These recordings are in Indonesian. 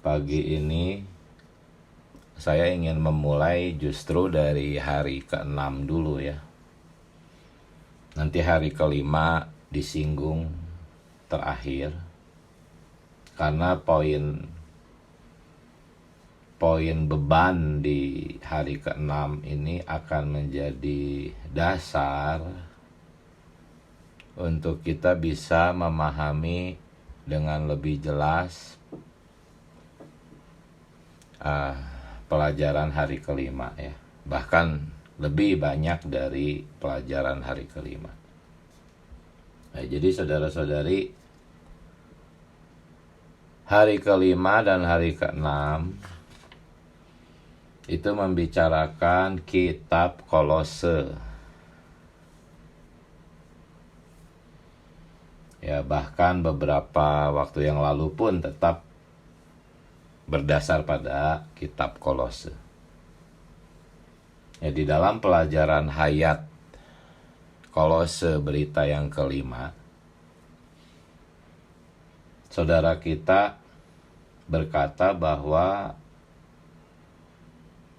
Pagi ini saya ingin memulai justru dari hari ke-6 dulu ya. Nanti hari ke-5 disinggung terakhir. Karena poin beban di hari ke-6 ini akan menjadi dasar untuk kita bisa memahami dengan lebih jelas pelajaran hari ke-5 ya. Bahkan lebih banyak dari pelajaran hari ke-5. Nah, jadi saudara-saudari, hari ke-5 dan hari ke-6 itu membicarakan kitab Kolose. Ya, bahkan beberapa waktu yang lalu pun tetap berdasar pada kitab Kolose. Ya, di dalam pelajaran hayat Kolose berita yang ke-5, saudara kita berkata bahwa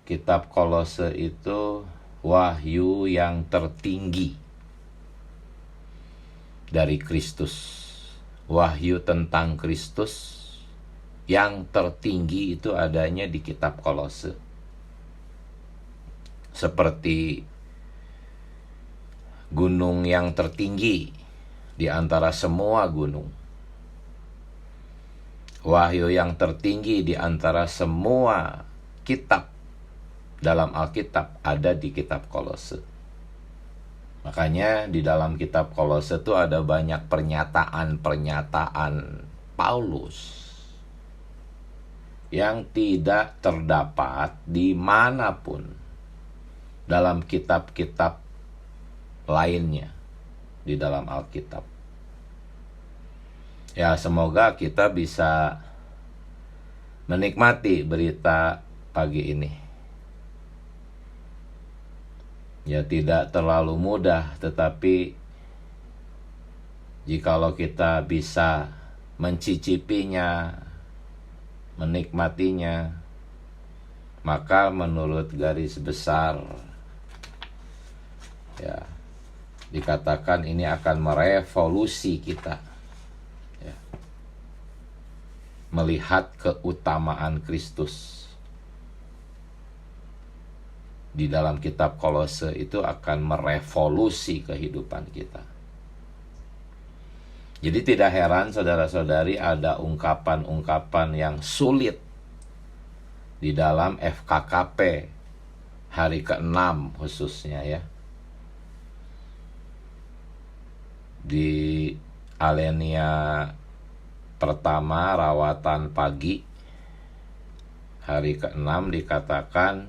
kitab Kolose itu wahyu yang tertinggi dari Kristus. Wahyu tentang Kristus yang tertinggi itu adanya di kitab Kolose. Seperti gunung yang tertinggi di antara semua gunung. Wahyu yang tertinggi di antara semua kitab dalam Alkitab ada di kitab Kolose. Makanya di dalam kitab Kolose itu ada banyak pernyataan-pernyataan Paulus yang tidak terdapat dimanapun dalam kitab-kitab lainnya di dalam Alkitab. Ya, semoga kita bisa menikmati berita pagi ini. Ya, tidak terlalu mudah, tetapi jikalau kita bisa mencicipinya, menikmatinya, maka menurut garis besar ya, dikatakan ini akan merevolusi kita ya, melihat keutamaan Kristus di dalam kitab Kolose itu akan merevolusi kehidupan kita. Jadi tidak heran saudara-saudari ada ungkapan-ungkapan yang sulit di dalam FKKP hari ke-6 khususnya ya. Di Alenia pertama rawatan pagi hari ke-6 dikatakan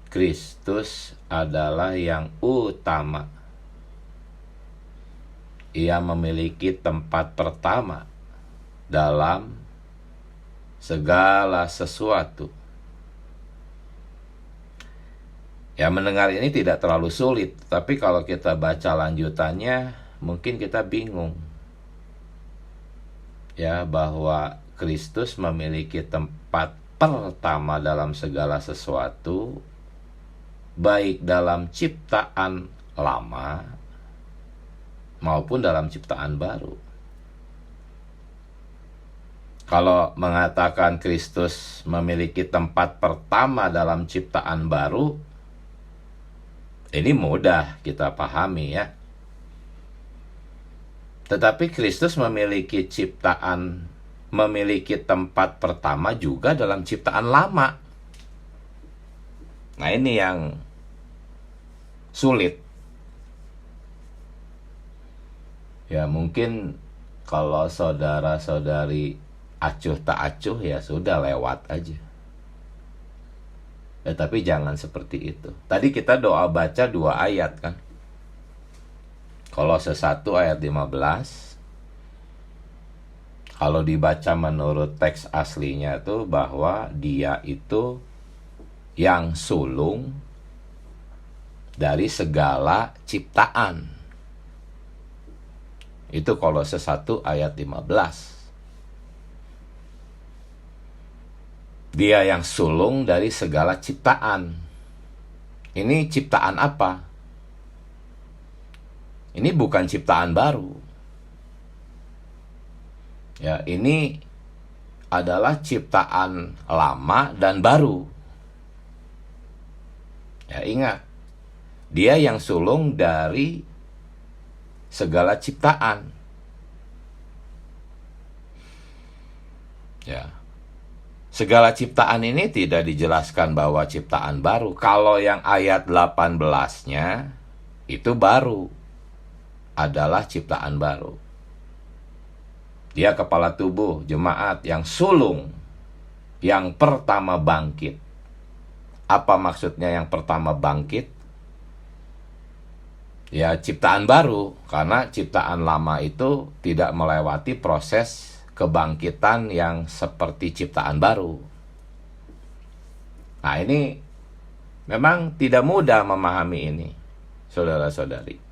Kristus adalah yang utama. Ia memiliki tempat pertama dalam segala sesuatu. Ya, mendengar ini tidak terlalu sulit, tapi kalau kita baca lanjutannya mungkin kita bingung. Ya, bahwa Kristus memiliki tempat pertama dalam segala sesuatu, baik dalam ciptaan lama maupun dalam ciptaan baru. Kalau mengatakan Kristus memiliki tempat pertama dalam ciptaan baru, ini mudah kita pahami ya. Tetapi Kristus memiliki tempat pertama juga dalam ciptaan lama. Nah, ini yang sulit. Ya, mungkin kalau saudara-saudari acuh tak acuh ya sudah lewat aja. Ya, tapi jangan seperti itu. Tadi kita doa baca 2 ayat kan. Kolose 1 ayat 15. Kalau dibaca menurut teks aslinya itu bahwa dia itu yang sulung dari segala ciptaan. Itu Kolose 1 ayat 15. Dia yang sulung dari segala ciptaan. Ini ciptaan apa? Ini bukan ciptaan baru. Ya, ini adalah ciptaan lama dan baru. Ya, ingat, dia yang sulung dari segala ciptaan. Ya. Segala ciptaan ini tidak dijelaskan bahwa ciptaan baru. Kalau yang ayat 18-nya itu baru. Adalah ciptaan baru. Dia kepala tubuh jemaat yang sulung, yang pertama bangkit. Apa maksudnya yang pertama bangkit? Ya, ciptaan baru, karena ciptaan lama itu tidak melewati proses kebangkitan yang seperti ciptaan baru. Nah, ini memang tidak mudah memahami ini, saudara-saudari.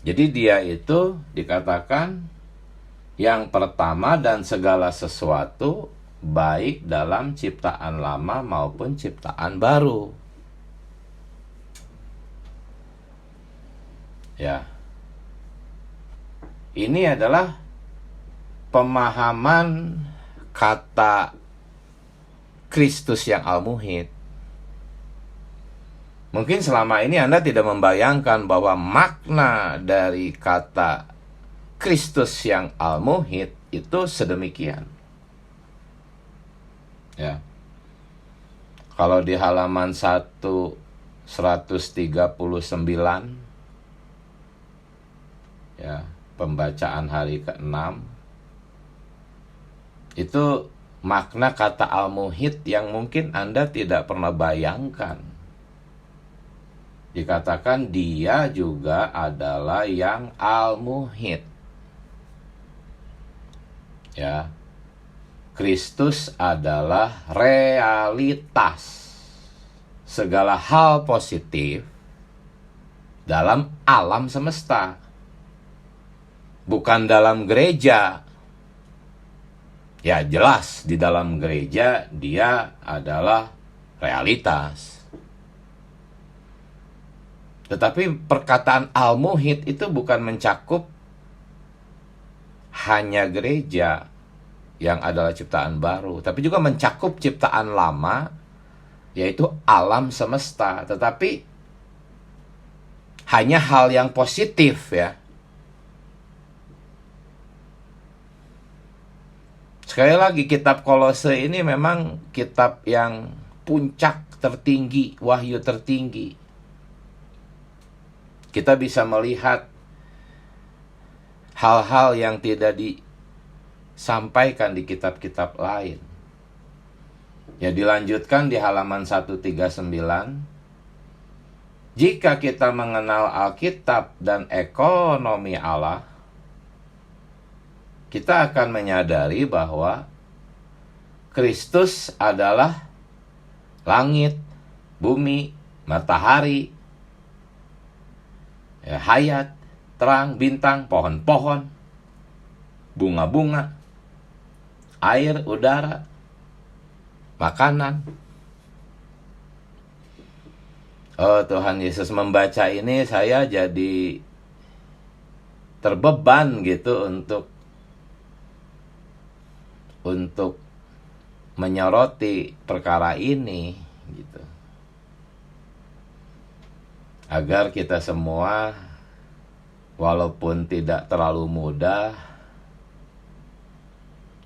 Jadi dia itu dikatakan yang pertama dan segala sesuatu, baik dalam ciptaan lama maupun ciptaan baru. Ya. Ini adalah pemahaman kata Kristus yang al-muhid. Mungkin selama ini Anda tidak membayangkan bahwa makna dari kata Kristus yang al-muhid itu sedemikian. Ya. Kalau di halaman 139, ya, pembacaan hari ke-6, itu makna kata al-muhid yang mungkin Anda tidak pernah bayangkan. Dikatakan dia juga adalah yang al-muhid. Ya. Kristus adalah realitas. Segala hal positif dalam alam semesta. Bukan dalam gereja. Ya, jelas di dalam gereja dia adalah realitas. Tetapi perkataan al-muhid itu bukan mencakup hanya gereja yang adalah ciptaan baru, tapi juga mencakup ciptaan lama, yaitu alam semesta. Tetapi hanya hal yang positif, ya. Sekali lagi, kitab Kolose ini memang kitab yang puncak tertinggi, wahyu tertinggi. Kita bisa melihat hal-hal yang tidak disampaikan di kitab-kitab lain. Ya, dilanjutkan di halaman 139. Jika kita mengenal Alkitab dan ekonomi Allah, kita akan menyadari bahwa Kristus adalah langit, bumi, matahari, ya, hayat, terang, bintang, pohon-pohon, bunga-bunga, air, udara, makanan. Oh Tuhan Yesus, membaca ini saya jadi terbeban gitu untuk menyoroti perkara ini gitu. Agar kita semua, walaupun tidak terlalu mudah,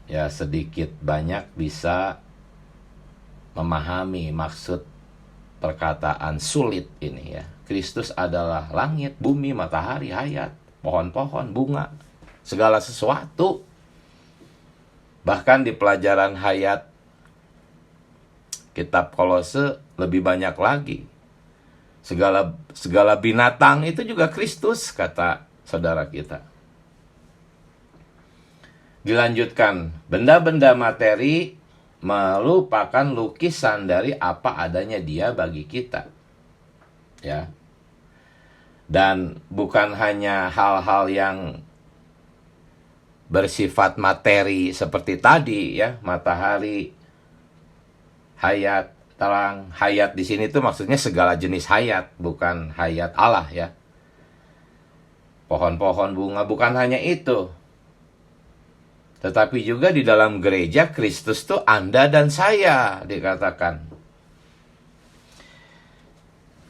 ya sedikit banyak bisa memahami maksud perkataan sulit ini, ya. Kristus adalah langit, bumi, matahari, hayat, pohon-pohon, bunga, segala sesuatu. Bahkan di pelajaran hayat kitab Kolose lebih banyak lagi. Segala binatang itu juga Kristus, kata saudara kita. Dilanjutkan, benda-benda materi merupakan lukisan dari apa adanya Dia bagi kita. Ya. Dan bukan hanya hal-hal yang bersifat materi seperti tadi ya, matahari, hayat, terang. Hayat di sini tuh maksudnya segala jenis hayat, bukan hayat Allah ya. Pohon-pohon, bunga, bukan hanya itu. Tetapi juga di dalam gereja Kristus tuh Anda dan saya dikatakan.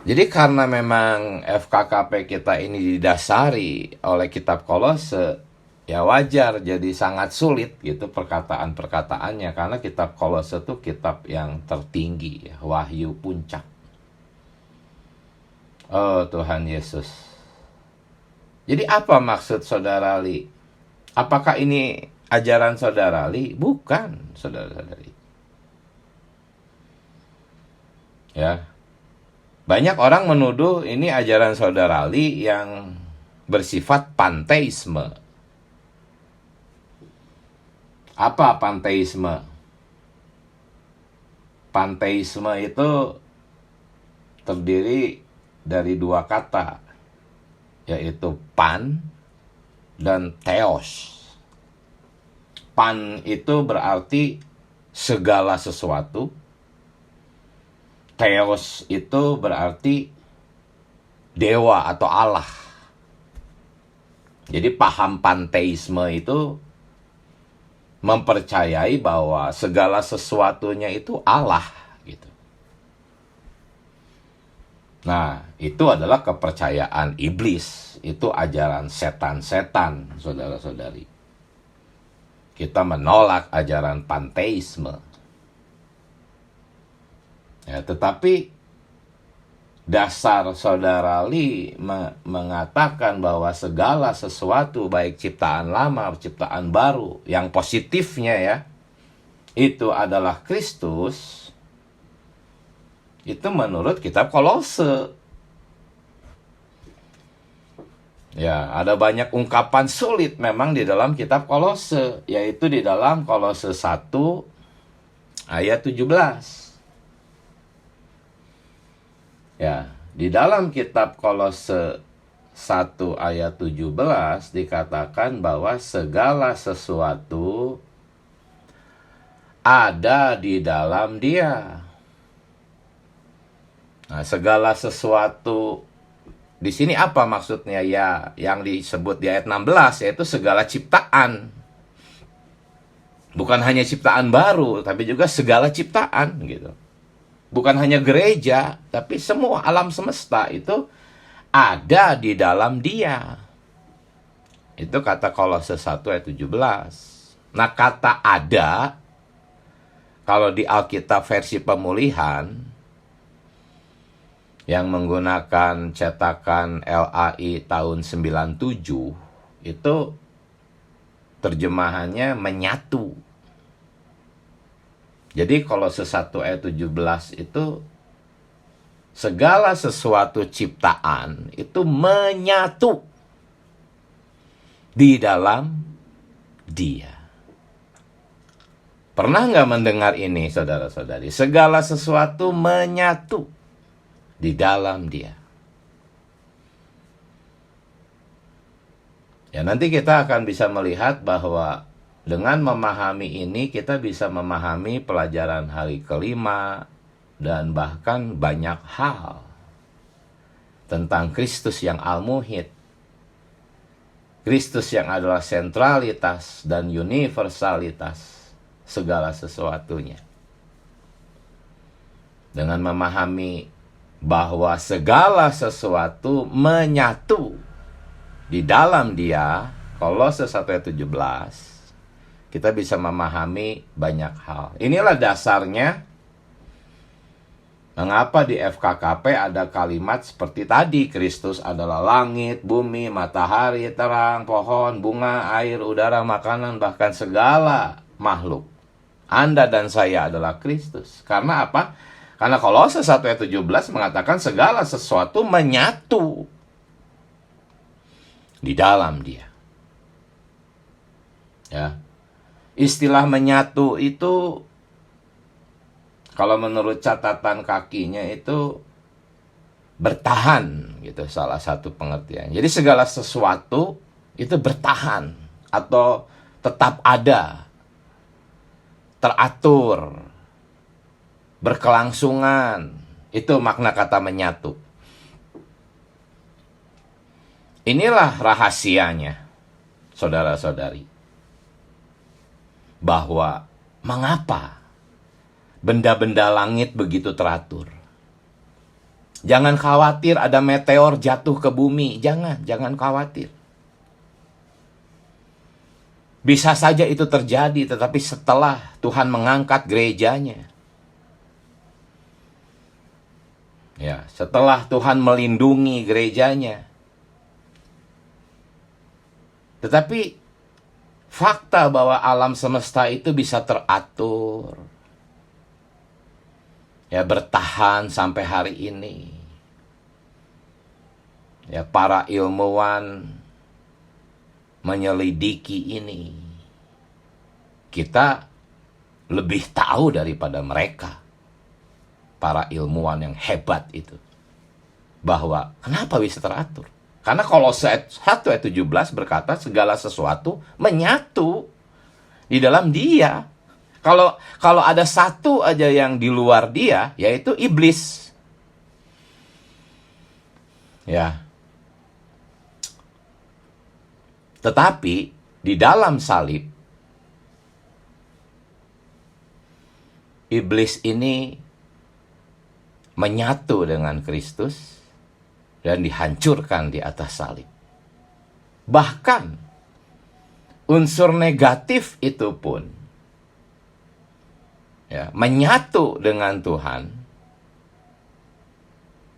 Jadi karena memang FKKP kita ini didasari oleh kitab Kolose, ya wajar jadi sangat sulit gitu perkataan-perkataannya, karena kitab Kolose itu kitab yang tertinggi ya, wahyu puncak. Oh Tuhan Yesus. Jadi apa maksud Saudara Li? Apakah ini ajaran Saudara Li? Bukan, saudara-saudari. Ya. Banyak orang menuduh ini ajaran Saudara Li yang bersifat panteisme. Apa panteisme? Panteisme itu terdiri dari dua kata, yaitu pan dan theos. Pan itu berarti segala sesuatu. Theos itu berarti dewa atau Allah. Jadi paham panteisme itu mempercayai bahwa segala sesuatunya itu Allah gitu. Nah, itu adalah kepercayaan iblis. Itu ajaran setan-setan, saudara-saudari. Kita menolak ajaran panteisme. Ya, tetapi dasar Saudara Li mengatakan bahwa segala sesuatu, baik ciptaan lama, ciptaan baru, yang positifnya ya, itu adalah Kristus, itu menurut kitab Kolose. Ya, ada banyak ungkapan sulit memang di dalam kitab Kolose, yaitu di dalam Kolose 1 ayat 17. Ya, di dalam kitab Kolose 1 ayat 17 dikatakan bahwa segala sesuatu ada di dalam Dia. Nah, segala sesuatu di sini apa maksudnya ya? Yang disebut di ayat 16 yaitu segala ciptaan. Bukan hanya ciptaan baru, tapi juga segala ciptaan gitu. Bukan hanya gereja, tapi semua alam semesta itu ada di dalam Dia. Itu kata Kolose 1 ayat 17. Nah, kata ada, kalau di Alkitab versi pemulihan, yang menggunakan cetakan LAI tahun 97, itu terjemahannya menyatu. Jadi Kolose 1 ayat 17 itu segala sesuatu ciptaan itu menyatu di dalam Dia. Pernah nggak mendengar ini saudara-saudari? Segala sesuatu menyatu di dalam Dia. Ya, nanti kita akan bisa melihat bahwa dengan memahami ini, kita bisa memahami pelajaran hari kelima dan bahkan banyak hal tentang Kristus yang al-muhid. Kristus yang adalah sentralitas dan universalitas segala sesuatunya. Dengan memahami bahwa segala sesuatu menyatu di dalam Dia, Kolose 1 ayat 17, kita bisa memahami banyak hal. Inilah dasarnya mengapa di FKKP ada kalimat seperti tadi. Kristus adalah langit, bumi, matahari, terang, pohon, bunga, air, udara, makanan, bahkan segala makhluk. Anda dan saya adalah Kristus. Karena apa? Karena Kolose 1 ayat 17 mengatakan segala sesuatu menyatu di dalam Dia. Ya. Istilah menyatu itu, kalau menurut catatan kakinya itu bertahan gitu, salah satu pengertian. Jadi segala sesuatu itu bertahan atau tetap ada, teratur, berkelangsungan. Itu makna kata menyatu. Inilah rahasianya, saudara-saudari, bahwa mengapa benda-benda langit begitu teratur. Jangan khawatir ada meteor jatuh ke bumi. Jangan khawatir. Bisa saja itu terjadi, tetapi setelah Tuhan mengangkat gerejanya. Ya, setelah Tuhan melindungi gerejanya. Tetapi fakta bahwa alam semesta itu bisa teratur, ya, bertahan sampai hari ini. Ya, para ilmuwan menyelidiki ini. Kita lebih tahu daripada mereka, para ilmuwan yang hebat itu, bahwa kenapa bisa teratur. Karena Kolose 1 ayat 17 berkata segala sesuatu menyatu di dalam Dia. Kalau ada satu aja yang di luar Dia, yaitu iblis. Ya. Tetapi di dalam salib, iblis ini menyatu dengan Kristus dan dihancurkan di atas salib. Bahkan unsur negatif itu pun, ya, menyatu dengan Tuhan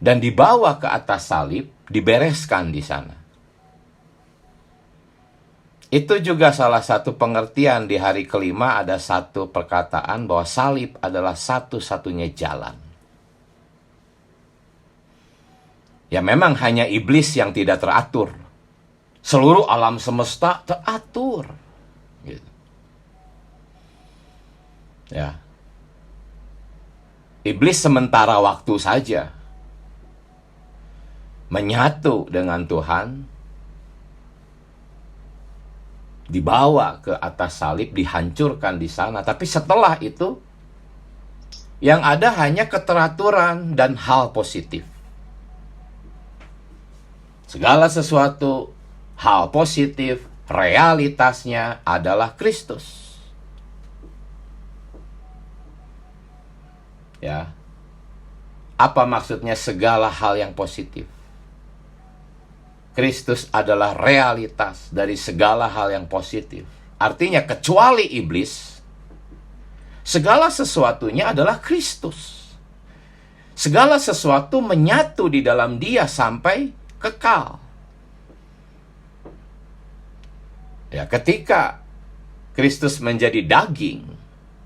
dan dibawa ke atas salib, dibereskan di sana. Itu juga salah satu pengertian di hari kelima. Ada satu perkataan bahwa salib adalah satu-satunya jalan. Ya, memang hanya iblis yang tidak teratur. Seluruh alam semesta teratur. Gitu. Ya. Iblis sementara waktu saja menyatu dengan Tuhan, dibawa ke atas salib, dihancurkan di sana. Tapi setelah itu, yang ada hanya keteraturan dan hal positif. Segala sesuatu, hal positif, realitasnya adalah Kristus. Ya. Apa maksudnya segala hal yang positif? Kristus adalah realitas dari segala hal yang positif. Artinya kecuali iblis, segala sesuatunya adalah Kristus. Segala sesuatu menyatu di dalam Dia sampai kekal. Ya, ketika Kristus menjadi daging,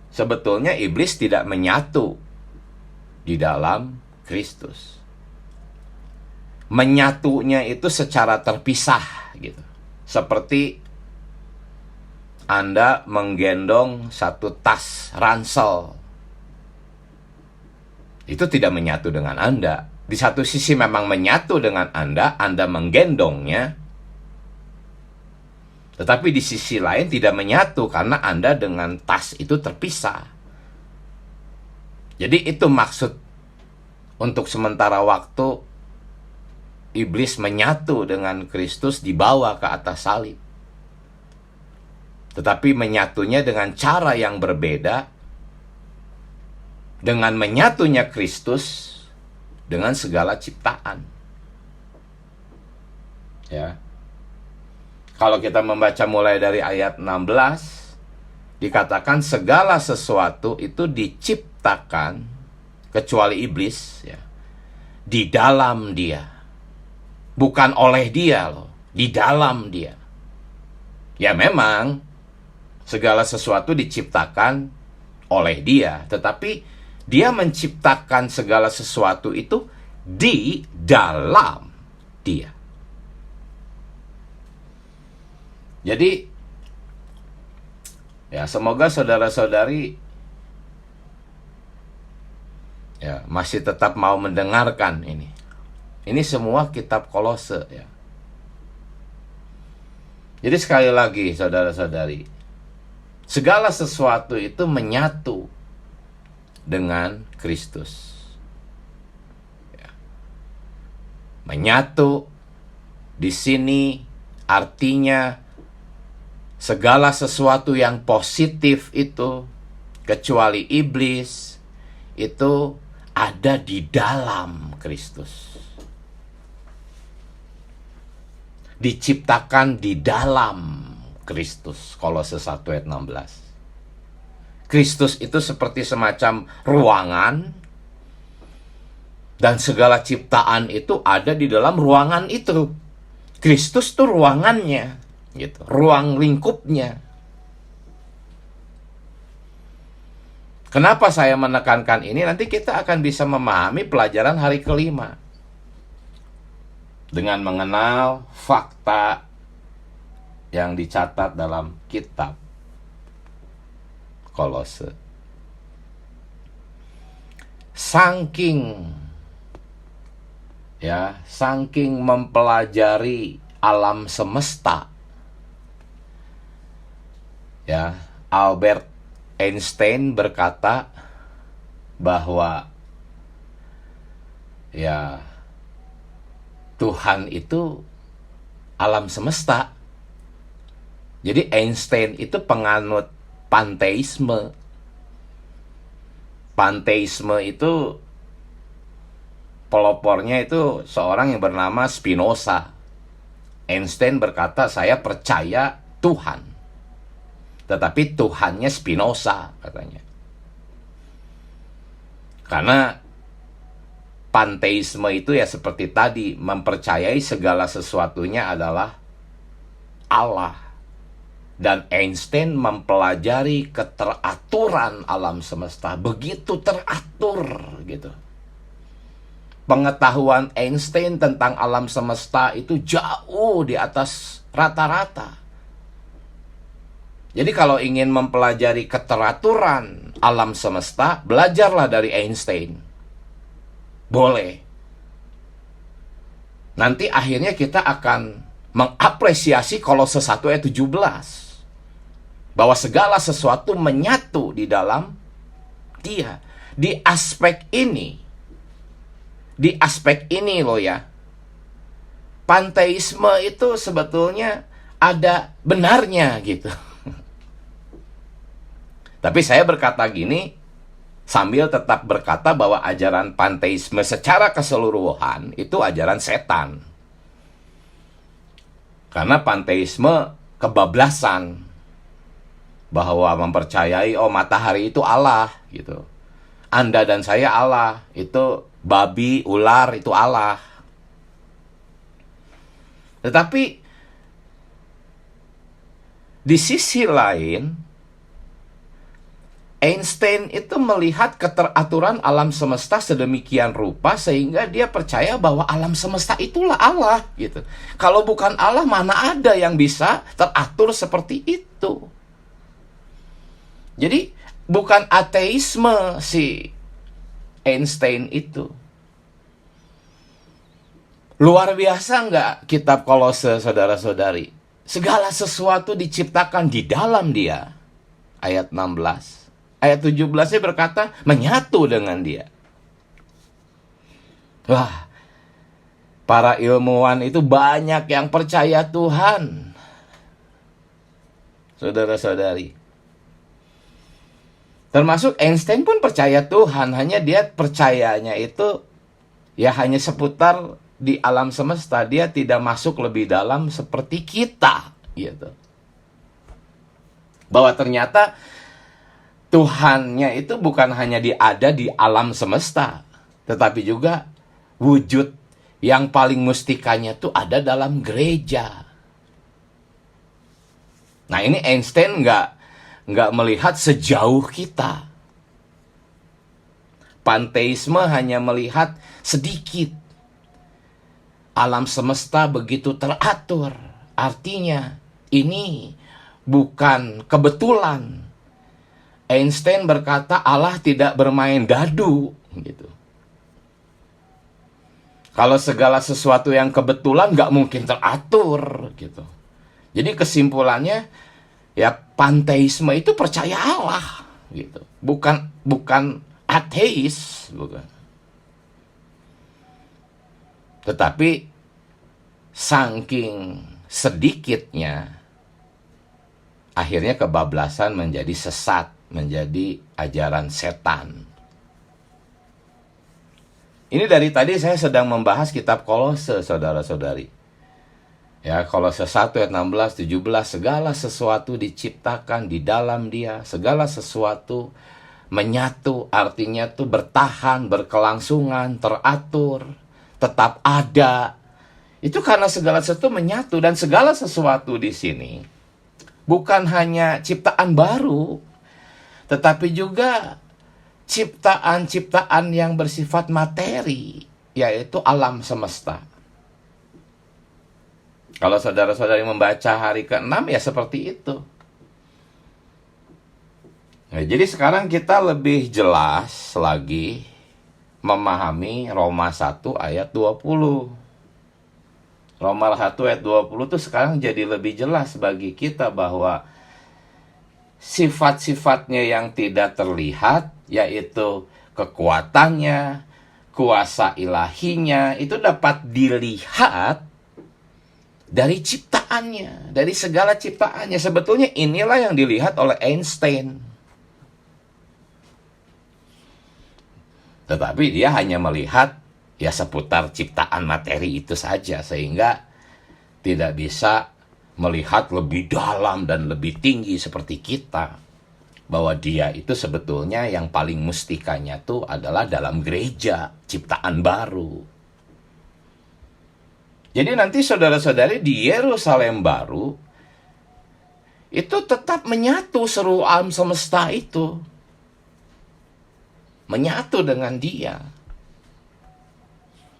sebetulnya iblis tidak menyatu di dalam Kristus. Menyatunya itu secara terpisah gitu. Seperti Anda menggendong satu tas ransel. Itu tidak menyatu dengan Anda. Di satu sisi memang menyatu dengan Anda menggendongnya. Tetapi di sisi lain tidak menyatu karena Anda dengan tas itu terpisah. Jadi itu maksud untuk sementara waktu iblis menyatu dengan Kristus, dibawa ke atas salib. Tetapi menyatunya dengan cara yang berbeda, dengan menyatunya Kristus dengan segala ciptaan. Ya. Kalau kita membaca mulai dari ayat 16, dikatakan segala sesuatu itu diciptakan kecuali iblis, ya, di dalam Dia. Bukan oleh Dia loh, di dalam Dia. Ya memang segala sesuatu diciptakan oleh Dia, tetapi Dia menciptakan segala sesuatu itu di dalam Dia. Jadi ya semoga saudara-saudari ya masih tetap mau mendengarkan ini. Ini semua kitab Kolose, ya. Jadi sekali lagi saudara-saudari, Segala sesuatu itu menyatu dengan Kristus. Ya. Menyatu di sini artinya segala sesuatu yang positif itu, kecuali iblis, itu ada di dalam Kristus. Diciptakan di dalam Kristus. Kolose 1 ayat 16. Kristus itu seperti semacam ruangan, dan segala ciptaan itu ada di dalam ruangan itu. Kristus itu ruangannya, gitu, ruang lingkupnya. Kenapa saya menekankan ini? Nanti kita akan bisa memahami pelajaran hari kelima dengan mengenal fakta yang dicatat dalam kitab Kolose. Saking mempelajari alam semesta, ya, Albert Einstein berkata bahwa ya, Tuhan itu alam semesta. Jadi Einstein itu penganut panteisme. Panteisme itu pelopornya itu seorang yang bernama Spinoza. Einstein berkata, saya percaya Tuhan, tetapi Tuhannya Spinoza, katanya. Karena panteisme itu ya seperti tadi, mempercayai segala sesuatunya adalah Allah. Dan Einstein mempelajari keteraturan alam semesta, begitu teratur gitu. Pengetahuan Einstein tentang alam semesta itu jauh di atas rata-rata. Jadi kalau ingin mempelajari keteraturan alam semesta, belajarlah dari Einstein. Boleh. Nanti akhirnya kita akan mengapresiasi Kolose 1 ayat 17. Bahwa segala sesuatu menyatu di dalam Dia. Di aspek ini loh ya, panteisme itu sebetulnya ada benarnya gitu. Tapi saya berkata gini, sambil tetap berkata bahwa ajaran panteisme secara keseluruhan itu ajaran setan. Karena panteisme kebablasan, bahwa mempercayai matahari itu Allah gitu. Anda dan saya Allah, itu babi, ular itu Allah. Tetapi di sisi lain, Einstein itu melihat keteraturan alam semesta sedemikian rupa sehingga dia percaya bahwa alam semesta itulah Allah gitu. Kalau bukan Allah, mana ada yang bisa teratur seperti itu. Jadi bukan ateisme si Einstein itu. Luar biasa nggak kitab Kolose, saudara-saudari? Segala sesuatu diciptakan di dalam Dia. Ayat 16. Ayat 17-nya berkata, menyatu dengan Dia. Wah, para ilmuwan itu banyak yang percaya Tuhan, saudara-saudari. Termasuk Einstein pun percaya Tuhan, hanya dia percayanya itu ya hanya seputar di alam semesta. Dia tidak masuk lebih dalam seperti kita gitu. Bahwa ternyata Tuhannya itu bukan hanya ada di alam semesta, tetapi juga wujud yang paling mustikanya itu ada dalam gereja. Nah, ini Einstein nggak melihat sejauh kita. Panteisme hanya melihat sedikit. Alam semesta begitu teratur. Artinya ini bukan kebetulan. Einstein berkata Allah tidak bermain dadu gitu. Kalau segala sesuatu yang kebetulan nggak mungkin teratur gitu. Jadi kesimpulannya, Ya, panteisme itu percaya Allah gitu. Bukan ateis, bukan. Tetapi saking sedikitnya, akhirnya kebablasan menjadi sesat, menjadi ajaran setan. Ini dari tadi saya sedang membahas kitab Kolose, saudara-saudari. Ya, Kolose 1 ayat 16, 17, segala sesuatu diciptakan di dalam Dia, segala sesuatu menyatu, artinya tuh bertahan, berkelangsungan, teratur, tetap ada. Itu karena segala sesuatu menyatu, dan segala sesuatu di sini bukan hanya ciptaan baru, tetapi juga ciptaan-ciptaan yang bersifat materi, yaitu alam semesta. Kalau saudara-saudari membaca hari ke-6 ya seperti itu. Nah, jadi sekarang kita lebih jelas lagi memahami Roma 1 ayat 20. Roma 1 ayat 20 itu sekarang jadi lebih jelas bagi kita bahwa sifat-sifatnya yang tidak terlihat, yaitu kekuatannya, kuasa ilahinya, itu dapat dilihat dari ciptaannya, dari segala ciptaannya. Sebetulnya inilah yang dilihat oleh Einstein. Tetapi dia hanya melihat ya seputar ciptaan materi itu saja, sehingga tidak bisa melihat lebih dalam dan lebih tinggi seperti kita. Bahwa dia itu sebetulnya yang paling mustikanya tuh adalah dalam gereja, ciptaan baru. Jadi nanti saudara-saudari di Yerusalem baru itu tetap menyatu seluruh alam semesta itu. Menyatu dengan Dia.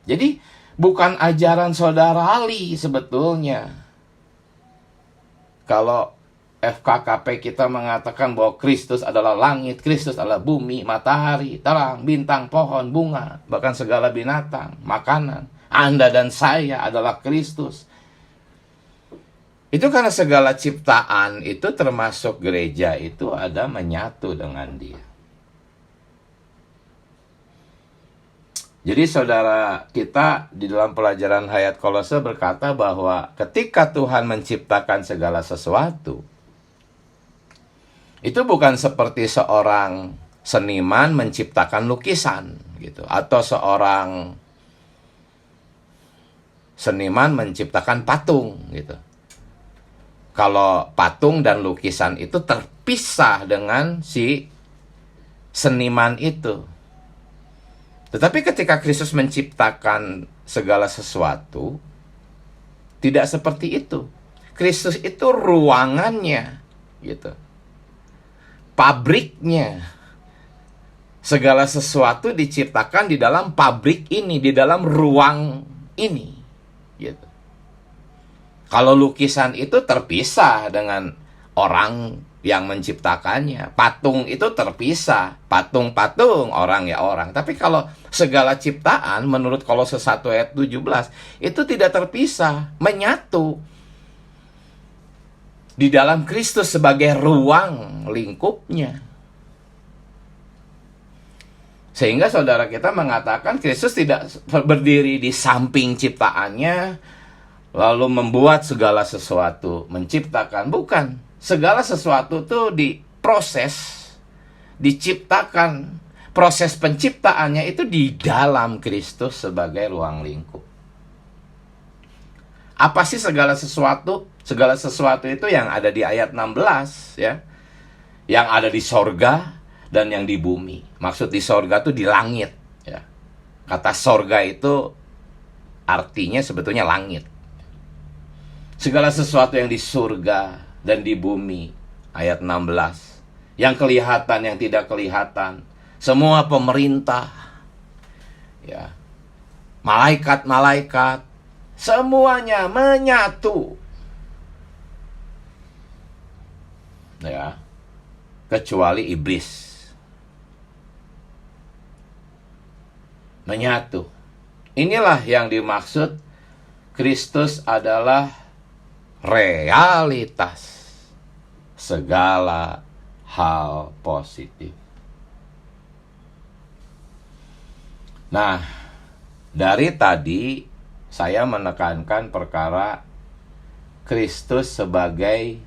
Jadi bukan ajaran saudara Ali sebetulnya. Kalau FKKP kita mengatakan bahwa Kristus adalah langit, Kristus adalah bumi, matahari, terang, bintang, pohon, bunga, bahkan segala binatang, makanan. Anda dan saya adalah Kristus. Itu karena segala ciptaan itu termasuk gereja itu ada menyatu dengan Dia. Jadi saudara kita di dalam pelajaran Hayat Kolose berkata bahwa ketika Tuhan menciptakan segala sesuatu, itu bukan seperti seorang seniman menciptakan lukisan gitu, atau seorang seniman menciptakan patung gitu. Kalau patung dan lukisan itu terpisah dengan si seniman itu. Tetapi ketika Kristus menciptakan segala sesuatu, tidak seperti itu. Kristus itu ruangannya gitu. Pabriknya. Segala sesuatu diciptakan di dalam pabrik ini, di dalam ruang ini. Gitu. Kalau lukisan itu terpisah dengan orang yang menciptakannya. Patung itu terpisah. Patung-patung, orang ya orang. Tapi kalau segala ciptaan menurut Kolose 1 ayat 17 itu tidak terpisah, menyatu di dalam Kristus sebagai ruang lingkupnya. Sehingga saudara kita mengatakan Kristus tidak berdiri di samping ciptaannya, lalu membuat segala sesuatu, menciptakan. Bukan. Segala sesuatu itu diproses, diciptakan. Proses penciptaannya itu di dalam Kristus sebagai ruang lingkup. Apa sih segala sesuatu? Segala sesuatu itu yang ada di ayat 16, ya. Yang ada di sorga dan yang di bumi. Maksud di sorga itu di langit, ya. Kata sorga itu artinya sebetulnya langit. Segala sesuatu yang di surga dan di bumi, ayat 16. Yang kelihatan, yang tidak kelihatan, semua pemerintah, ya, malaikat-malaikat, semuanya menyatu, ya, kecuali iblis. Menyatu. Inilah yang dimaksud Kristus adalah realitas segala hal positif. Nah, dari tadi saya menekankan perkara Kristus sebagai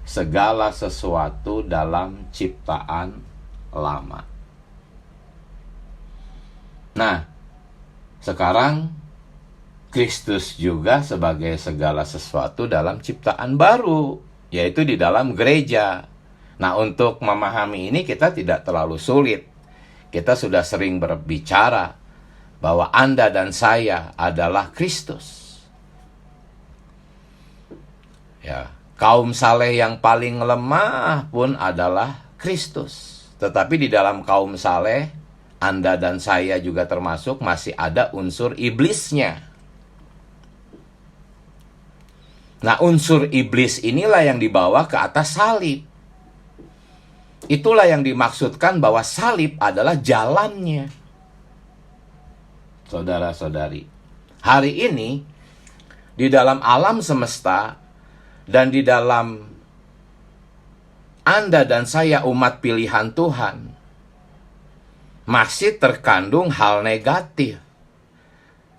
segala sesuatu dalam ciptaan lama. Nah, sekarang Kristus juga sebagai segala sesuatu dalam ciptaan baru, yaitu di dalam gereja. Nah, untuk memahami ini kita tidak terlalu sulit. Kita sudah sering berbicara bahwa Anda dan saya adalah Kristus. Ya, kaum saleh yang paling lemah pun adalah Kristus. Tetapi di dalam kaum saleh, Anda dan saya juga termasuk, masih ada unsur iblisnya. Nah, unsur iblis inilah yang dibawa ke atas salib. Itulah yang dimaksudkan bahwa salib adalah jalannya. Saudara-saudari, hari ini di dalam alam semesta dan di dalam Anda dan saya umat pilihan Tuhan, masih terkandung hal negatif.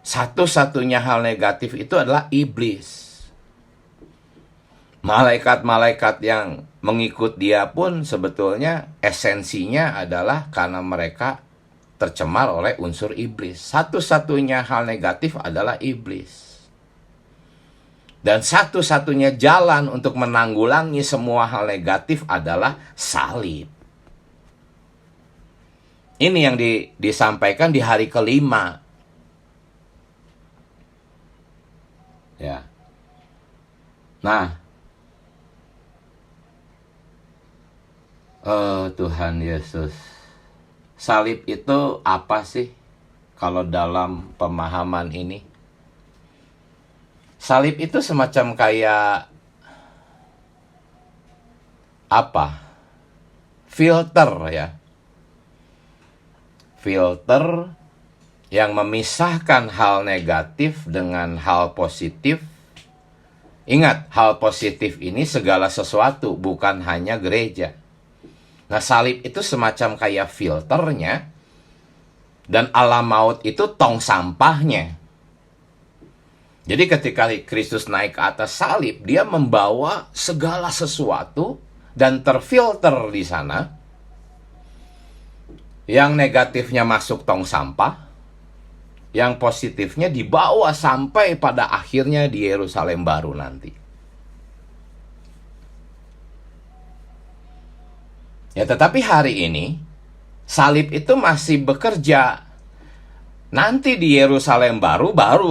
Satu-satunya hal negatif itu adalah iblis. Malaikat-malaikat yang mengikut dia pun sebetulnya esensinya adalah karena mereka tercemar oleh unsur iblis. Satu-satunya hal negatif adalah iblis. Dan satu-satunya jalan untuk menanggulangi semua hal negatif adalah salib. Ini yang disampaikan di hari kelima. Ya. Nah, Tuhan Yesus, salib itu apa sih kalau dalam pemahaman ini? Salib itu semacam kayak apa? Filter ya. Filter yang memisahkan hal negatif dengan hal positif. Ingat, hal positif ini segala sesuatu, bukan hanya gereja. Nah, salib itu semacam kayak filternya, dan alam maut itu tong sampahnya. Jadi ketika Kristus naik ke atas salib, dia membawa segala sesuatu dan terfilter di sana. Yang negatifnya masuk tong sampah, yang positifnya dibawa sampai pada akhirnya di Yerusalem baru nanti. Ya, tetapi hari ini salib itu masih bekerja. Nanti di Yerusalem baru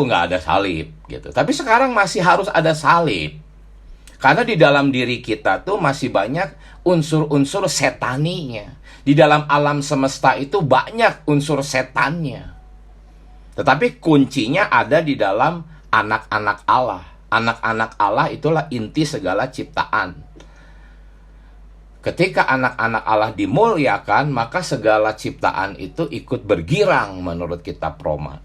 nggak ada salib gitu. Tapi sekarang masih harus ada salib. Karena di dalam diri kita tuh masih banyak unsur-unsur setaninya. Di dalam alam semesta itu banyak unsur setannya. Tetapi kuncinya ada di dalam anak-anak Allah. Anak-anak Allah itulah inti segala ciptaan. Ketika anak-anak Allah dimuliakan, maka segala ciptaan itu ikut bergirang menurut kitab Roma.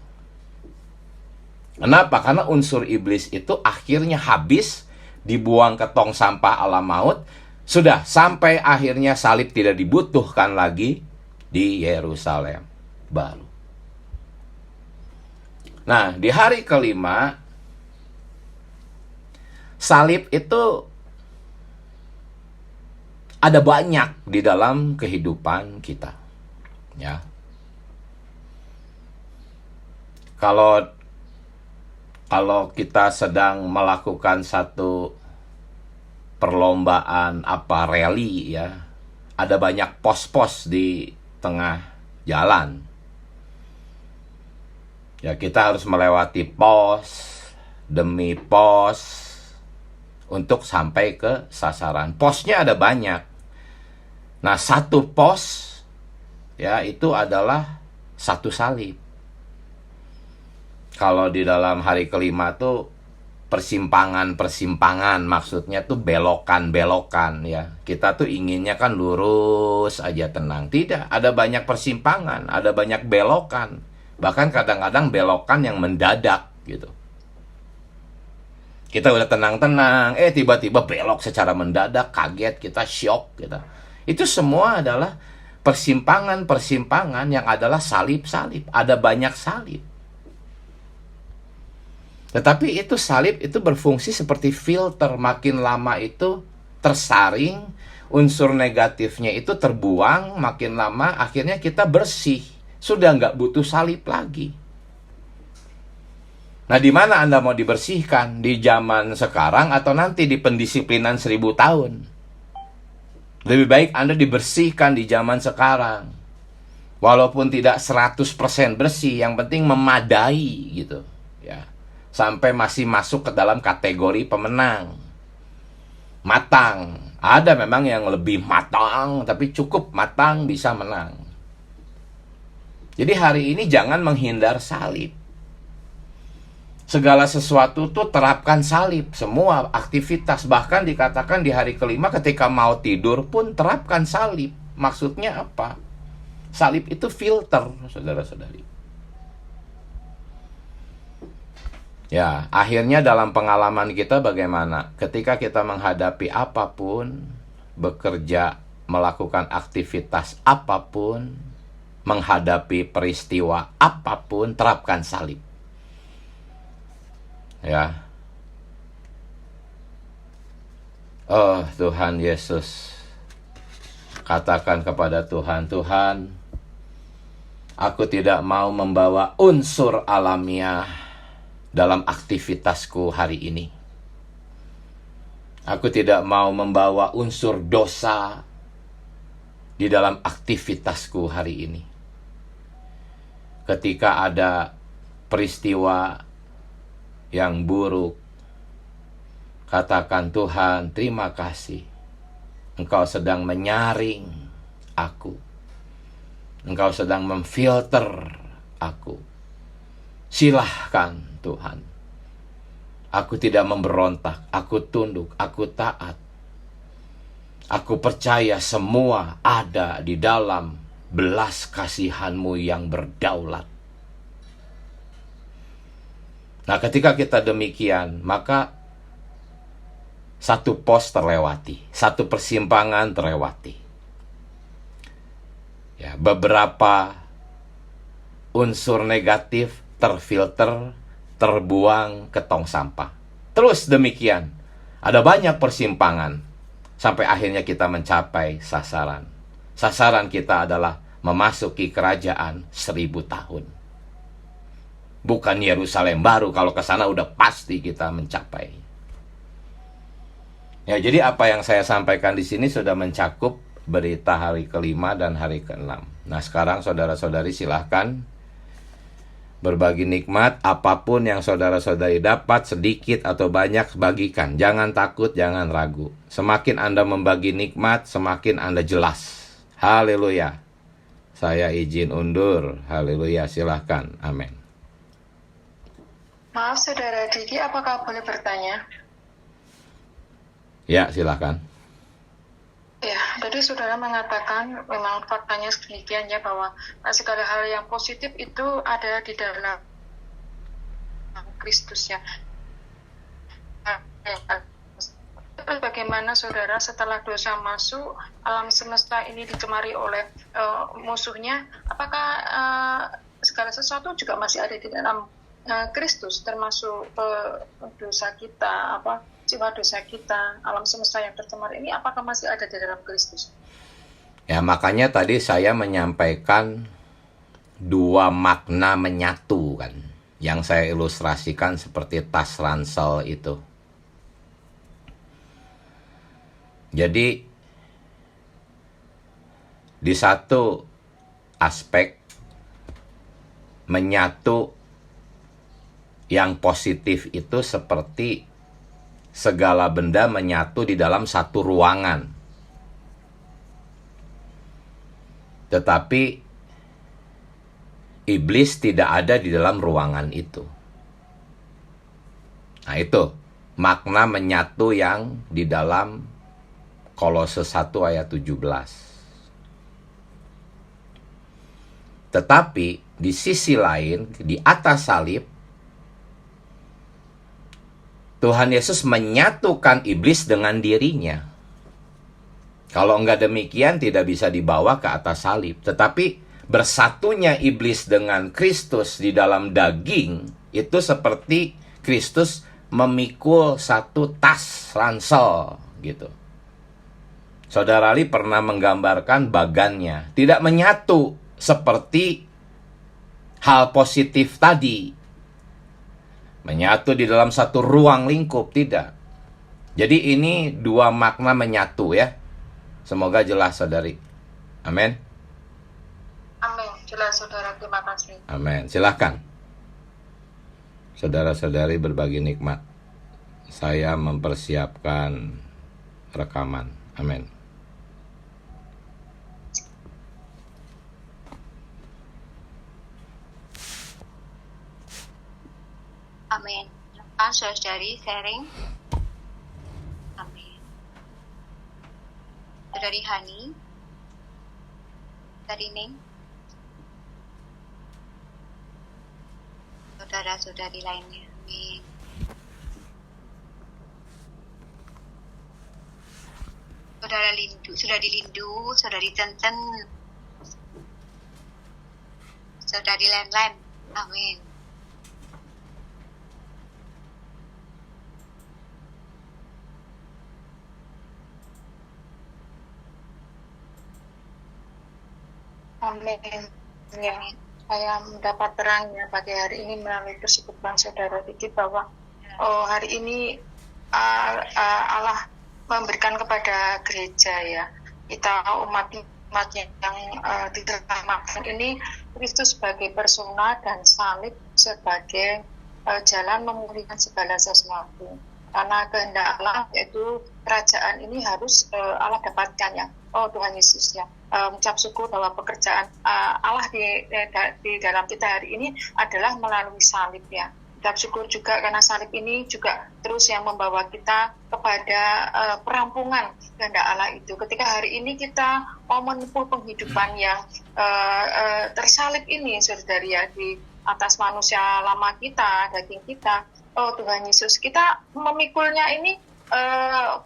Kenapa? Karena unsur iblis itu akhirnya habis, dibuang ke tong sampah alam maut. Sudah, sampai akhirnya salib tidak dibutuhkan lagi di Yerusalem baru. Nah, di hari kelima, salib itu ada banyak di dalam kehidupan kita. Ya. Kalau kita sedang melakukan satu perlombaan rally ya, ada banyak pos-pos di tengah jalan. Ya, kita harus melewati pos demi pos untuk sampai ke sasaran. Posnya ada banyak. Nah, satu pos ya itu adalah satu salib. Kalau di dalam hari kelima tuh persimpangan, maksudnya tuh belokan ya. Kita tuh inginnya kan lurus aja, tenang. Tidak, ada banyak persimpangan, ada banyak belokan. Bahkan kadang-kadang belokan yang mendadak gitu. Kita udah tenang-tenang, tiba-tiba belok secara mendadak, kaget, kita shock gitu. Itu semua adalah persimpangan-persimpangan yang adalah salib-salib. Ada banyak salib. Tetapi itu salib itu berfungsi seperti filter. Makin lama itu tersaring, unsur negatifnya itu terbuang, makin lama akhirnya kita bersih. Sudah nggak butuh salib lagi. Nah, di mana Anda mau dibersihkan? Di zaman sekarang atau nanti di pendisiplinan 1000 tahun? Lebih baik Anda dibersihkan di zaman sekarang. Walaupun tidak 100% bersih, yang penting memadai gitu, ya. Sampai masih masuk ke dalam kategori pemenang. Matang. Ada memang yang lebih matang, tapi cukup matang bisa menang. Jadi hari ini jangan menghindar salib. Segala sesuatu tuh terapkan salib. Semua aktivitas. Bahkan dikatakan di hari kelima ketika mau tidur pun terapkan salib. Maksudnya apa? Salib itu filter, saudara-saudari. Ya, akhirnya dalam pengalaman kita bagaimana? Ketika kita menghadapi apapun, bekerja, melakukan aktivitas apapun, menghadapi peristiwa apapun, terapkan salib. Ya. Oh Tuhan Yesus, katakan kepada Tuhan, Tuhan, aku tidak mau membawa unsur alamiah dalam aktivitasku hari ini. Aku tidak mau membawa unsur dosa di dalam aktivitasku hari ini. Ketika ada peristiwa yang buruk, katakan, Tuhan, terima kasih. Engkau sedang menyaring aku. Engkau sedang memfilter aku. Silahkan, Tuhan. Aku tidak memberontak, aku tunduk, aku taat. Aku percaya semua ada di dalam belas kasihan-Mu yang berdaulat. Nah, ketika kita demikian, maka satu pos terlewati, satu persimpangan terlewati. Ya, beberapa unsur negatif terfilter, terbuang ke tong sampah. Terus demikian, ada banyak persimpangan sampai akhirnya kita mencapai sasaran. Sasaran kita adalah memasuki kerajaan 1000 tahun. Bukan Yerusalem baru, kalau ke sana udah pasti kita mencapai. Ya, jadi apa yang saya sampaikan di sini sudah mencakup berita hari kelima dan hari keenam. Nah, sekarang saudara-saudari silahkan berbagi nikmat. Apapun yang saudara-saudari dapat, sedikit atau banyak, bagikan. Jangan takut, jangan ragu. Semakin Anda membagi nikmat, semakin Anda jelas. Haleluya. Saya izin undur. Haleluya, silahkan. Amin. Maaf, Saudara Didi, apakah boleh bertanya? Ya, silakan. Ya, tadi Saudara mengatakan memang faktanya demikian ya, bahwa segala hal yang positif itu ada di dalam Kristus ya. Bagaimana Saudara setelah dosa masuk, alam semesta ini dicemari oleh musuhnya, apakah segala sesuatu juga masih ada di dalam Kristus, termasuk dosa kita, jiwa dosa kita, alam semesta yang tercemar ini, apakah masih ada di dalam Kristus? Ya, makanya tadi saya menyampaikan dua makna menyatu kan, yang saya ilustrasikan seperti tas ransel itu. Jadi di satu aspek menyatu yang positif itu seperti segala benda menyatu di dalam satu ruangan. Tetapi iblis tidak ada di dalam ruangan itu. Nah, itu makna menyatu yang di dalam Kolose 1 ayat 17. Tetapi di sisi lain, di atas salib, Tuhan Yesus menyatukan iblis dengan dirinya. Kalau enggak demikian tidak bisa dibawa ke atas salib. Tetapi bersatunya iblis dengan Kristus di dalam daging itu seperti Kristus memikul satu tas ransel gitu. Saudara Ali pernah menggambarkan bagannya tidak menyatu seperti hal positif tadi. Menyatu di dalam satu ruang lingkup, tidak. Jadi ini dua makna menyatu ya. Semoga jelas saudari. Amin. Amin. Jelas saudara, terima kasih. Amin. Silakan. Saudara-saudari berbagi nikmat. Saya mempersiapkan rekaman. Amin. Amin. Silakan saudari sharing. Amin. Saudari Hani, Saudari Ning, saudara-saudari lainnya. Amin. Saudara Lindu, Saudari Lindu, Saudari Tenten, Saudari Len-Len. Amin. Amin. Ya, saya mendapat terangnya pagi hari ini melalui kesebutan saudara Diki bahwa hari ini Allah memberikan kepada gereja ya, kita umat-umatnya yang diselamatkan ini, Kristus sebagai persona dan salib sebagai jalan memulihkan segala sesuatu. Karena kehendak Allah yaitu kerajaan ini harus Allah dapatkan ya. Oh Tuhan Yesus ya, mengucap syukur bahwa pekerjaan Allah di dalam kita hari ini adalah melalui salib ya. Mengucap syukur juga karena salib ini juga terus yang membawa kita kepada perampungan kehendak Allah itu. Ketika hari ini kita mau menempuh penghidupan yang tersalib ini, saudari ya, di atas manusia lama kita, daging kita. Oh Tuhan Yesus, kita memikulnya ini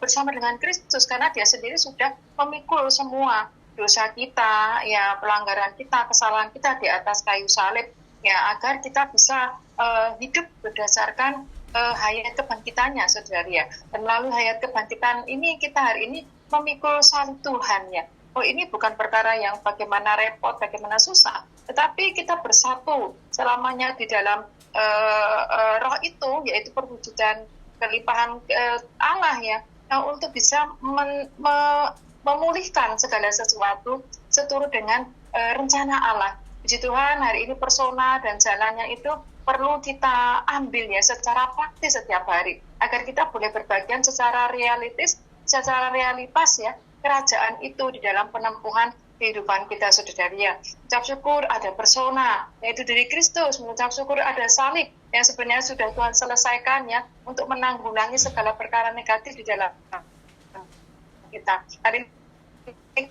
bersama dengan Kristus karena Dia sendiri sudah memikul semua dosa kita, ya pelanggaran kita, kesalahan kita di atas kayu salib, ya agar kita bisa hidup berdasarkan hayat kebangkitannya, saudari ya. Dan melalui hayat kebangkitan ini kita hari ini memikul salib Tuhan ya. Oh ini bukan perkara yang bagaimana repot, bagaimana susah, tetapi kita bersatu selamanya di dalam roh itu, yaitu perwujudan kelimpahan Allah ya, untuk bisa memulihkan segala sesuatu seturut dengan rencana Allah. Puji Tuhan, hari ini persona dan jalannya itu perlu kita ambil ya secara praktis setiap hari, agar kita boleh berbagian secara realitas ya, kerajaan itu di dalam penempuhan kehidupan kita, saudari ya. Ucap syukur ada persona, yaitu diri Kristus. Mengucap syukur ada salib yang sebenarnya sudah Tuhan selesaikan ya, untuk menanggulangi segala perkara negatif di dalam kita. Hari ini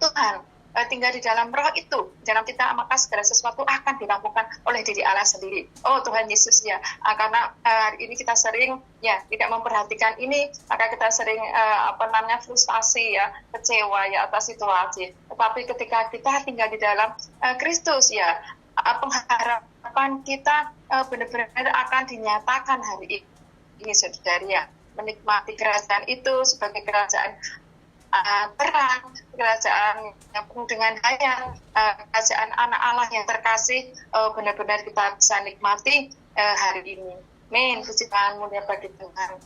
Tuhan tinggal di dalam roh itu, di dalam kita, maka segala sesuatu akan dirampungkan oleh diri Allah sendiri. Oh Tuhan Yesus ya, karena hari ini kita sering ya tidak memperhatikan ini, maka kita sering frustasi ya, kecewa ya atas situasi. Tetapi ketika kita tinggal di dalam Kristus ya, pengharapan kita benar-benar akan dinyatakan hari ini, saudari ya. Menikmati kerajaan itu sebagai kerajaan terang, kerajaan yang penuh dengan hayat, kerajaan anak Allah yang terkasih, benar-benar kita bisa nikmati hari ini. Amin. Puji Tuhan, mulia bagi Tuhan.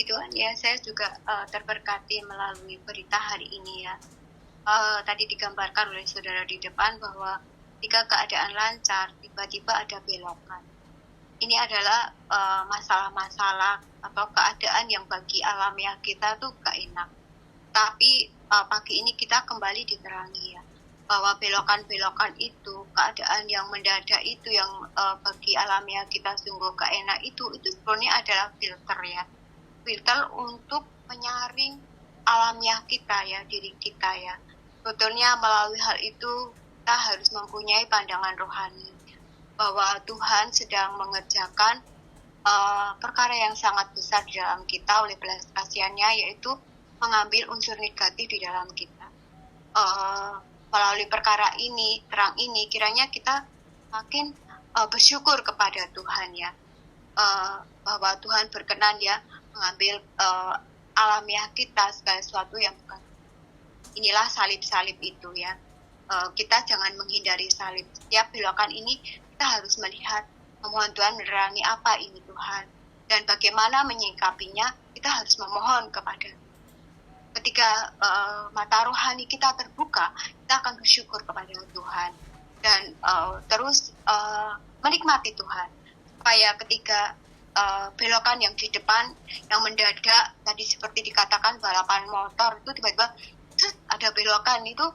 Tuhan ya, saya juga terberkati melalui berita hari ini ya. Tadi digambarkan oleh saudara di depan bahwa jika keadaan lancar, tiba-tiba ada belokan. Ini adalah masalah-masalah atau keadaan yang bagi alamiah kita tuh gak enak. Tapi pagi ini kita kembali diterangi ya, bahwa belokan-belokan itu, keadaan yang mendadak itu, yang bagi alamiah kita sungguh gak enak itu sebenarnya adalah filter ya, filter untuk menyaring alamiah kita ya, diri kita ya. Sebetulnya melalui hal itu kita harus mempunyai pandangan rohani bahwa Tuhan sedang mengerjakan perkara yang sangat besar di dalam kita oleh belas kasihannya, yaitu mengambil unsur negatif di dalam kita. Melalui perkara ini, terang ini, kiranya kita makin bersyukur kepada Tuhan ya, bahwa Tuhan berkenan ya mengambil alamiah kita segala sesuatu yang bukan. Inilah salib-salib itu ya. Kita jangan menghindari salib. Setiap belokan ini kita harus melihat, memohon Tuhan menerangi apa ini Tuhan, dan bagaimana menyikapinya. Kita harus memohon kepada. Ketika mata rohani kita terbuka, kita akan bersyukur kepada Tuhan dan terus menikmati Tuhan. Supaya ketika belokan yang di depan, yang mendadak, tadi seperti dikatakan balapan motor itu tiba-tiba ada belokan itu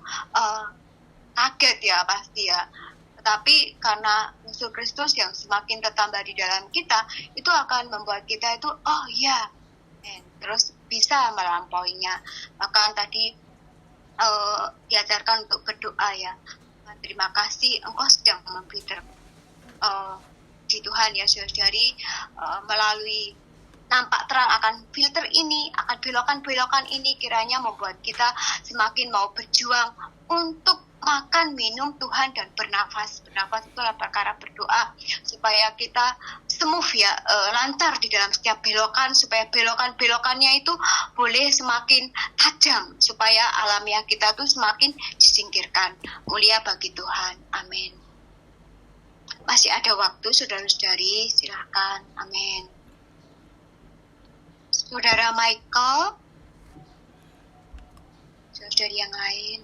kaget ya pasti ya. Tetapi karena unsur Kristus yang semakin bertambah di dalam kita, itu akan membuat kita itu, oh iya, terus bisa melampauinya. Bahkan tadi diajarkan untuk berdoa ya, terima kasih Engkau sedang memfilter di Tuhan ya saudari, melalui nampak terang akan filter ini, akan belokan-belokan ini, kiranya membuat kita semakin mau berjuang untuk makan, minum Tuhan dan bernafas. Bernafas itu adalah perkara berdoa supaya kita smooth ya, lancar di dalam setiap belokan, supaya belokan-belokannya itu boleh semakin tajam, supaya alamiah kita tuh semakin disingkirkan. Mulia bagi Tuhan. Amin. Masih ada waktu saudara-saudari, silakan. Amin. Saudara Michael, saudari yang lain.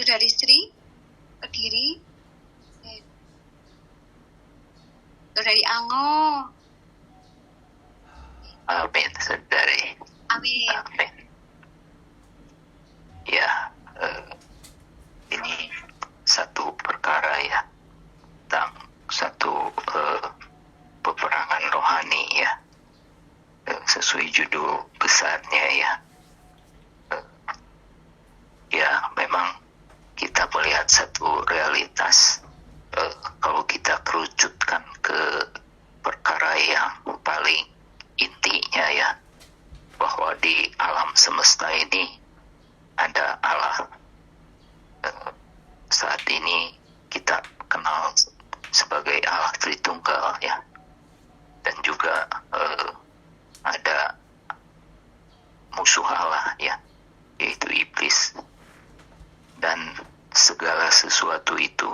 Saudari Sri, Kediri. Saudari Ango. Amin, saudari. Amin. Amin. Ya, ini satu perkara ya, tentang satu peperangan rohani ya, sesuai judul besarnya ya. Ya, memang kita melihat satu realitas, kalau kita kerucutkan ke perkara yang paling intinya ya, bahwa di alam semesta ini ada Allah. Saat ini kita kenal sebagai Allah Tritunggal ya, dan juga ada musuh Allah ya, yaitu iblis. Dan segala sesuatu itu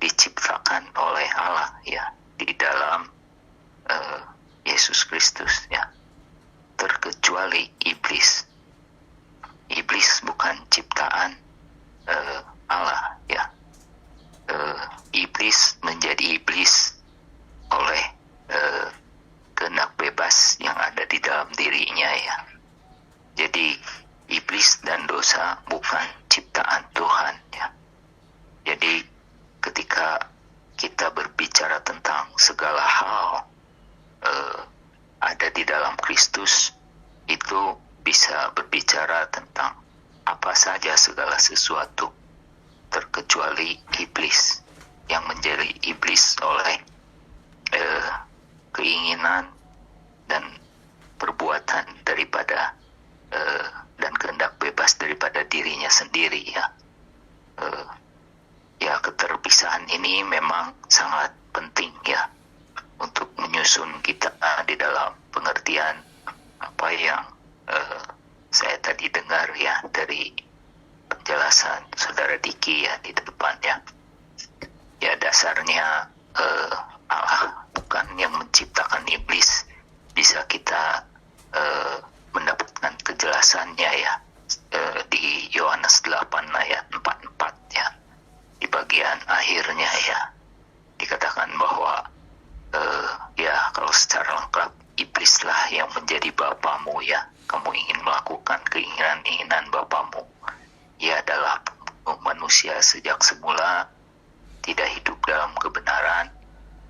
diciptakan oleh Allah ya, di dalam Yesus Kristus ya, terkecuali iblis. Iblis bukan ciptaan Allah ya. Iblis menjadi iblis oleh kehendak bebas yang ada di dalam dirinya ya. Jadi iblis dan dosa bukan ciptaan Tuhan ya. Jadi ketika kita berbicara tentang segala hal ada di dalam Kristus, itu bisa berbicara tentang apa saja segala sesuatu, terkecuali iblis yang menjadi iblis oleh keinginan dan perbuatan daripada dan kehendak bebas daripada dirinya sendiri ya. Ya, keterpisahan ini memang sangat penting ya, untuk menyusun kita di dalam pengertian apa yang saya tadi dengar ya dari penjelasan saudara Diki ya di depan ya. Ya, dasarnya Allah bukan yang menciptakan iblis. Bisa kita mendapatkan kejelasannya ya di Yohanes 8 ayat 44 ya, di bagian akhirnya ya, dikatakan bahwa manusia sejak semula tidak hidup dalam kebenaran,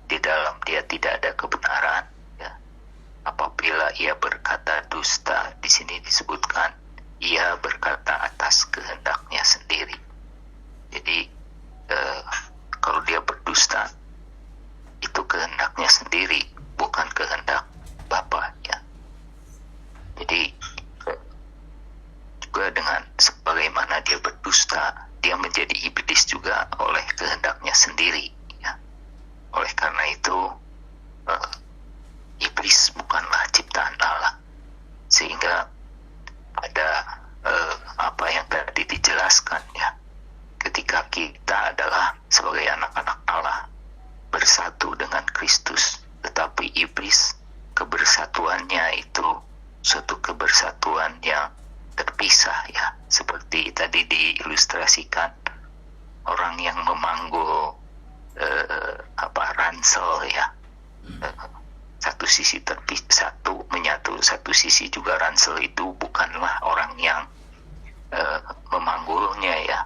di dalam dia tidak ada kebenaran. Ya. Apabila ia berkata dusta, di sini disebutkan ia berkata atas kehendaknya sendiri. Jadi kalau dia berdusta, itu kehendaknya sendiri, bukan kehendak Bapa. Ya. Jadi juga dengan sebagaimana dia berdusta, dia menjadi iblis juga oleh kehendaknya sendiri. Ya. Oleh karena itu iblis bukanlah ciptaan Allah, sehingga ada apa yang tadi dijelaskan, ya, ketika kita adalah sebagai anak-anak Allah bersatu dengan Kristus, tetapi iblis kebersatuannya itu suatu kebersatuan yang terpisah, ya, seperti tadi diilustrasikan orang yang memanggul ransel, ya, satu sisi terpisah, satu sisi juga ransel itu bukanlah orang yang memanggulnya, ya.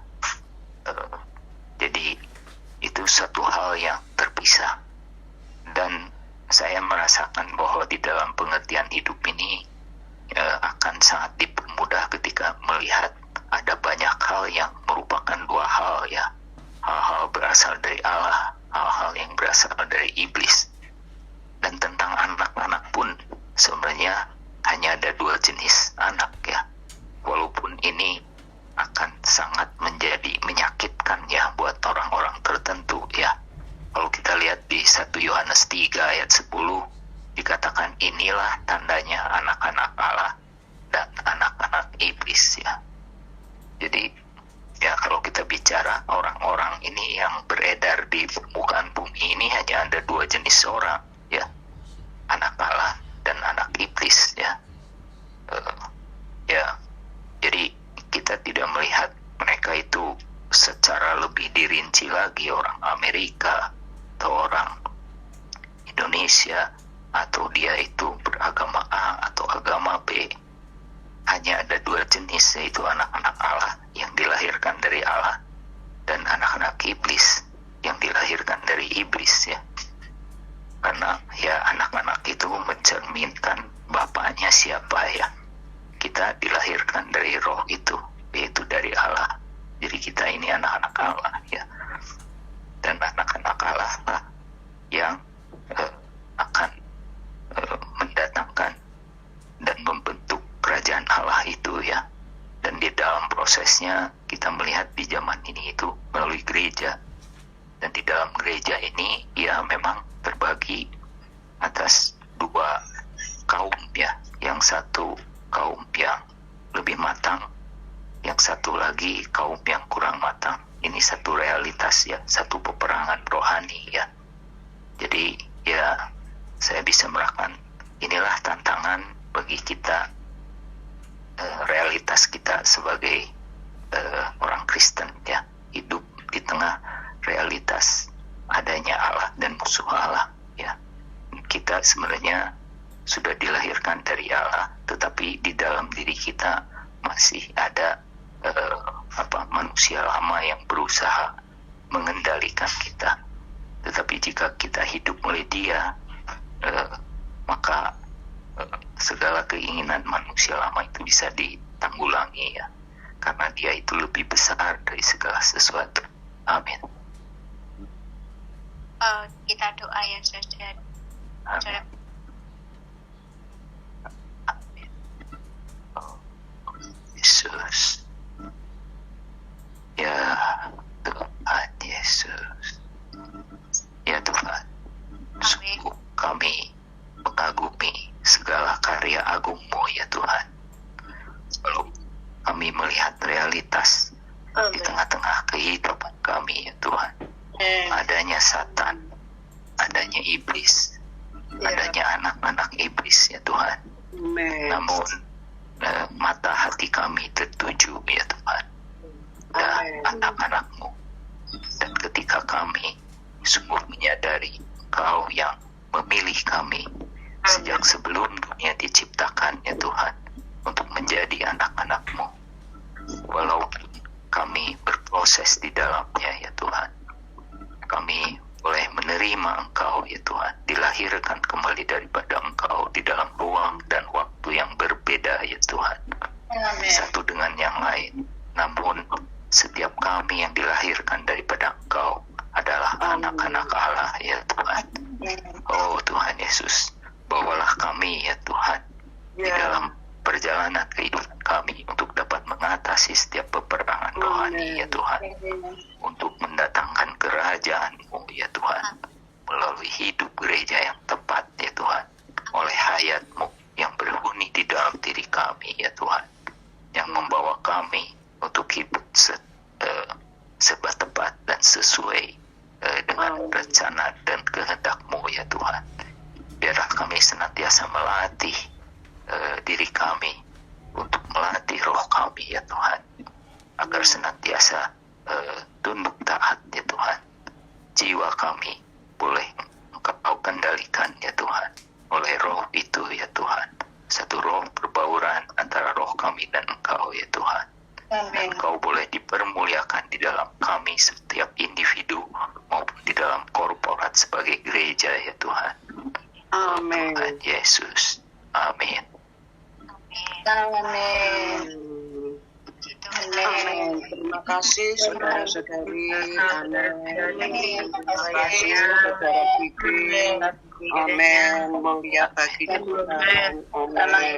Jadi itu satu hal yang terpisah, dan saya merasakan bahwa di dalam pengertian hidup ini akan sangat dipermudah ketika melihat ada banyak hal yang merupakan dua hal, ya, hal-hal berasal dari Allah, hal-hal yang berasal dari iblis. Dan tentang anak-anak pun sebenarnya hanya ada dua jenis anak, ya, walaupun ini akan sangat menjadi menyakitkan, ya, buat orang-orang tertentu, ya. Kalau kita lihat di 1 Yohanes 3 ayat 10 dikatakan inilah tandanya anak-anak Allah dan anak-anak iblis, ya. Jadi ya, kalau kita bicara orang-orang ini yang beredar di permukaan bumi ini hanya ada dua jenis orang, ya, anak Allah dan anak iblis, ya. Ya, jadi kita tidak melihat mereka itu secara lebih dirinci lagi, orang Amerika atau orang Indonesia, atau dia itu beragama A atau agama B. Hanya ada dua jenis, yaitu anak-anak Allah yang dilahirkan dari Allah dan anak-anak iblis yang dilahirkan dari iblis, ya. Karena ya anak-anak itu mencerminkan bapaknya siapa, ya. Kita dilahirkan dari roh itu, yaitu dari Allah. Jadi kita ini anak-anak Allah, ya. Dan anak-anak Allah lah yang akan mendatangkan dan membentuk kerajaan Allah itu, ya. Dan di dalam prosesnya kita melihat di zaman ini itu melalui gereja. Dan di dalam gereja ini ya memang terbagi atas dua kaum, ya. Yang satu kaum yang lebih matang, yang satu lagi kaum yang kurang matang. Ini satu realitas, ya, satu peperangan rohani, ya. Jadi ya saya bisa merasakan inilah tantangan bagi kita, realitas kita sebagai orang Kristen, ya, hidup di tengah realitas adanya Allah dan musuh Allah, ya. Kita sebenarnya sudah dilahirkan dari Allah, tetapi di dalam diri kita masih ada manusia lama yang berusaha mengendalikan kita. Tetapi jika kita hidup oleh Dia, maka segala keinginan manusia lama itu bisa ditanggulangi, ya, karena Dia itu lebih besar dari segala sesuatu. Amin. Kita doa ya, saudara. Amin. Oh, Yesus, ya Tuhan Yesus, ya Tuhan, sungguh kami mengagumi segala karya agung-Mu, ya Tuhan. Lalu kami melihat realitas di tengah-tengah kehidupan kami, ya Tuhan. Adanya Satan, adanya iblis, adanya anak-anak iblis, ya Tuhan. Namun mata hati kami tertuju, ya Tuhan, dan anak-anak-Mu. Dan ketika kami sungguh menyadari Kau yang memilih kami sejak sebelum dunia diciptakan, ya Tuhan, untuk menjadi anak-anak-Mu. Walaupun kami berproses berproses di dalamnya ya Tuhan. Kami boleh menerima Engkau ya Tuhan, dilahirkan kembali daripada Engkau di dalam ruang dan waktu yang berbeda ya Tuhan, satu dengan yang lain. Namun setiap kami yang dilahirkan daripada Engkau adalah anak-anak Allah ya Tuhan. Oh Tuhan Yesus, bawalah kami ya Tuhan di dalam perjalanan kehidupan kami untuk dapat mengatasi setiap peperangan rohani ya Tuhan, untuk mendatangkan kerajaan-Mu ya Tuhan, melalui hidup gereja yang tepat ya Tuhan, oleh hayat-Mu yang berhuni di dalam diri kami ya Tuhan, yang membawa kami untuk hidup serba tepat dan sesuai dengan rencana dan kehendak-Mu ya Tuhan. Biarlah kami senantiasa melatih diri kami untuk melatih roh kami ya Tuhan, agar senantiasa tunduk taat ya Tuhan. Jiwa kami boleh Engkau kendalikan ya Tuhan oleh roh itu ya Tuhan, satu roh perbauran antara roh kami dan Engkau ya Tuhan. Dan Engkau boleh dipermuliakan di dalam kami setiap individu maupun di dalam korporat sebagai gereja ya Tuhan. Amin. Tuhan Yesus, amin. Amin. Amin. Terima kasih saudara-saudari. Amin. Terima kasih saudara Bibi. Amin. Mulia bagi Tuhan. Amin.